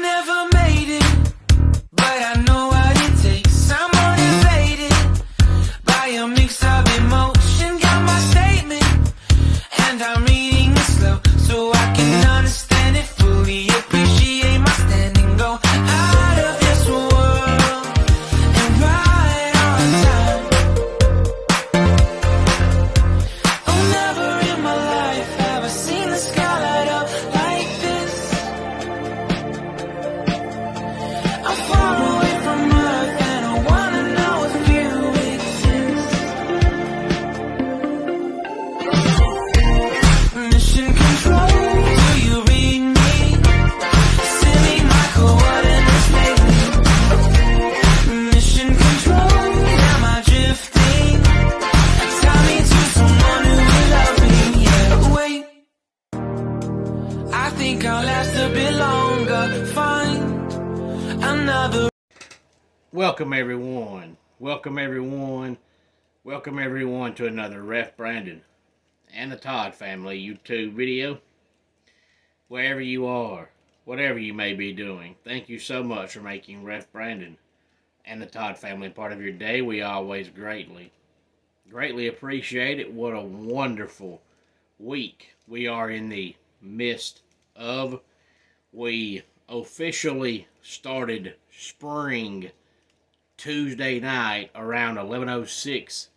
never made it, but I know what it takes. I'm motivated by a mix of emotion. Got my statement, and I'm reading it slow so I can understand it fully. Appreciate my standing, go out of this world and right on time. Oh, never in my life have I seen the sky light up like this. I'm far away from Earth and I wanna know if you exist. Mission control, do you read me? Send me my coordinates lately. Mission control, am I drifting? Tie me to someone who will love me, yeah. Wait, I think I'll last a bit longer. Find another. Welcome everyone. Welcome everyone. Welcome everyone to another Ref Brandon and the Todd family YouTube video. Wherever you are, whatever you may be doing, thank you so much for making Ref Brandon and the Todd family part of your day. We always greatly appreciate it. What a wonderful week we are in the midst of. We officially started spring Tuesday night around 11:06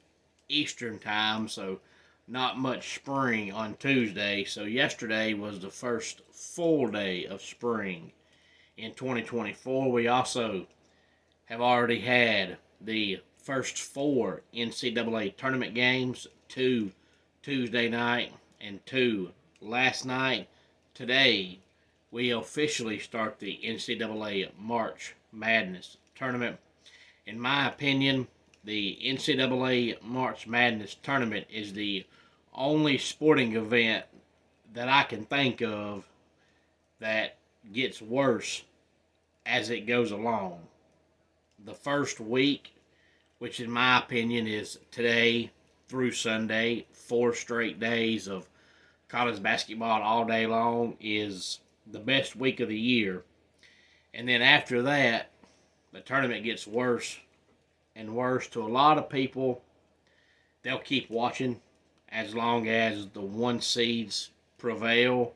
Eastern time, so not much spring on Tuesday. So yesterday was the first full day of spring in 2024. We also have already had the first 4 NCAA tournament games, 2 Tuesday night and 2 last night. Today, we officially start the NCAA March Madness tournament. In my opinion, the NCAA March Madness tournament is the only sporting event that I can think of that gets worse as it goes along. The first week, which in my opinion is today through Sunday, 4 straight days of college basketball all day long, is the best week of the year. And then after that, the tournament gets worse and worse. To a lot of people, they'll keep watching as long as the 1 seeds prevail,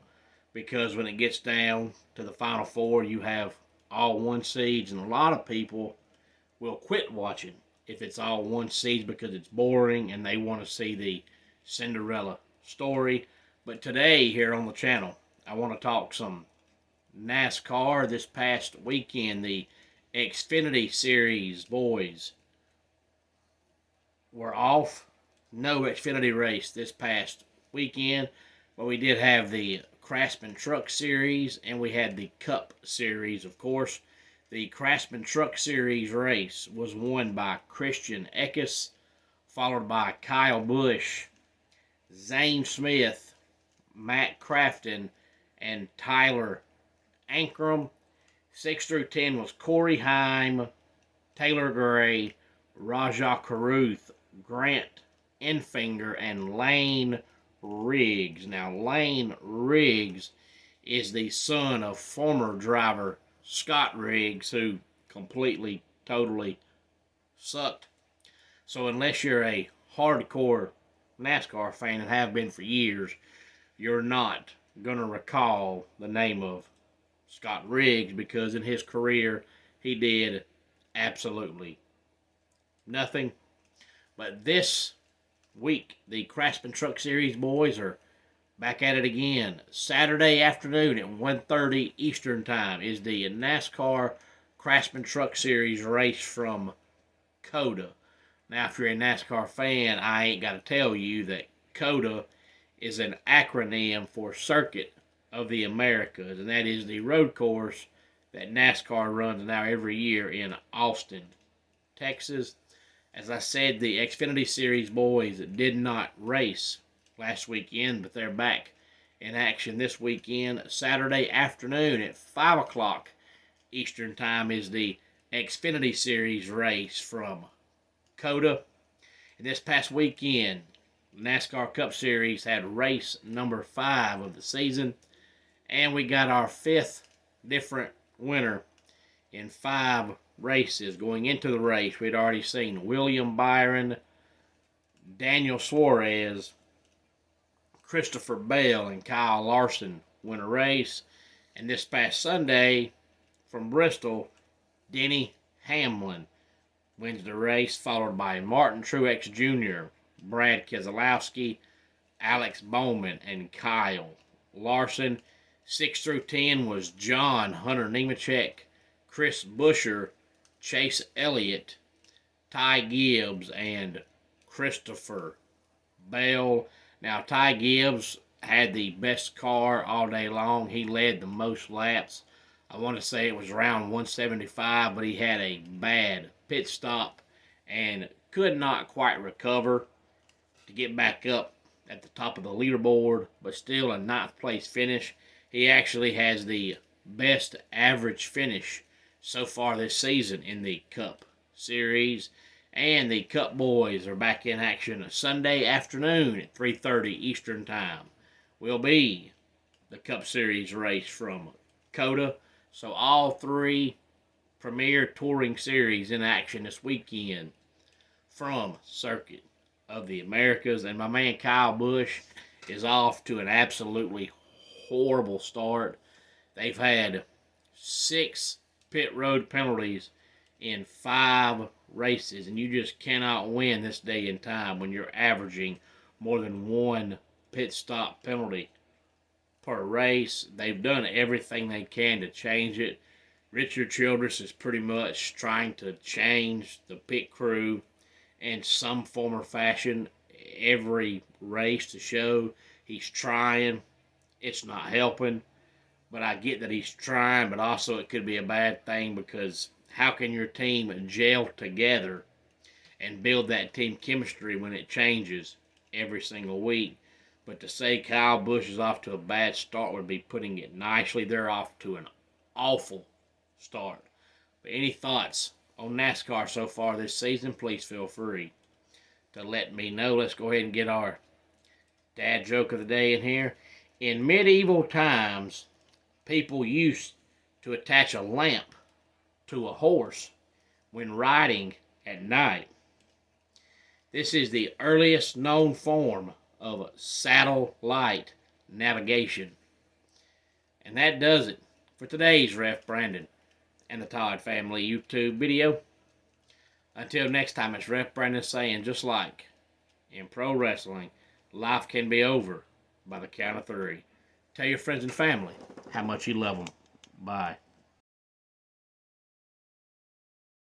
because when it gets down to the Final Four, you have all 1 seeds, and a lot of people will quit watching if it's all 1 seeds because it's boring and they want to see the Cinderella story. But today here on the channel, I want to talk some NASCAR. This past weekend, the Xfinity Series boys were off. No Xfinity race this past weekend, but we did have the Craftsman Truck Series and we had the Cup Series, of course. The Craftsman Truck Series race was won by Christian Eckes, followed by Kyle Busch, Zane Smith, Matt Crafton, and Tyler Ankrum. 6 through 10 was Corey Heim, Taylor Gray, Rajah Caruth, Grant Enfinger, and Lane Riggs. Now, Lane Riggs is the son of former driver Scott Riggs, who completely, totally sucked. So unless you're a hardcore NASCAR fan and have been for years, you're not going to recall the name of Scott Riggs, because in his career he did absolutely nothing. But this week, the Craftsman Truck Series boys are back at it again. Saturday afternoon at 1:30 Eastern time is the NASCAR Craftsman Truck Series race from COTA. Now, if you're a NASCAR fan, I ain't got to tell you that COTA is an acronym for Circuit of the Americas, and that is the road course that NASCAR runs now every year in Austin, Texas. As I said, the Xfinity Series boys did not race last weekend, but they're back in action this weekend. Saturday afternoon at 5 o'clock Eastern time is the Xfinity Series race from COTA. And this past weekend, NASCAR Cup Series had race number 5 of the season, and we got our 5th different winner in 5 races. Going into the race, we'd already seen William Byron, Daniel Suarez, Christopher Bell, and Kyle Larson win a race. And this past Sunday, from Bristol, Denny Hamlin wins the race, followed by Martin Truex Jr., Brad Keselowski, Alex Bowman, and Kyle Larson. 6 through 10 was John Hunter Nemechek, Chris Buescher, Chase Elliott, Ty Gibbs, and Christopher Bell. Now, Ty Gibbs had the best car all day long. He led the most laps. I want to say it was around 175, but he had a bad pit stop and could not quite recover to get back up at the top of the leaderboard, but still a 9th place finish. He actually has the best average finish so far this season in the Cup Series. And the Cup boys are back in action Sunday afternoon at 3:30 Eastern Time. Will be the Cup Series race from COTA. So all 3 premier touring series in action this weekend from Circuit of the Americas. And my man Kyle Busch is off to an absolutely horrible start. They've had 6 pit road penalties in 5 races, and you just cannot win this day and time when you're averaging more than 1 pit stop penalty per race. They've done everything they can to change it. Richard Childress is pretty much trying to change the pit crew in some form or fashion every race to show he's trying. It's not helping, but I get that he's trying, but also it could be a bad thing, because how can your team gel together and build that team chemistry when it changes every single week? But to say Kyle Busch is off to a bad start would be putting it nicely. They're off to an awful start. But any thoughts on NASCAR so far this season, please feel free to let me know. Let's go ahead and get our dad joke of the day in here. In medieval times, people used to attach a lamp to a horse when riding at night. This is the earliest known form of satellite navigation. And that does it for today's Ref Brandon and the Todd Family YouTube video. Until next time, it's Ref Brandon saying, just like in pro wrestling, life can be over by the count of 3. Tell your friends and family how much you love them. Bye.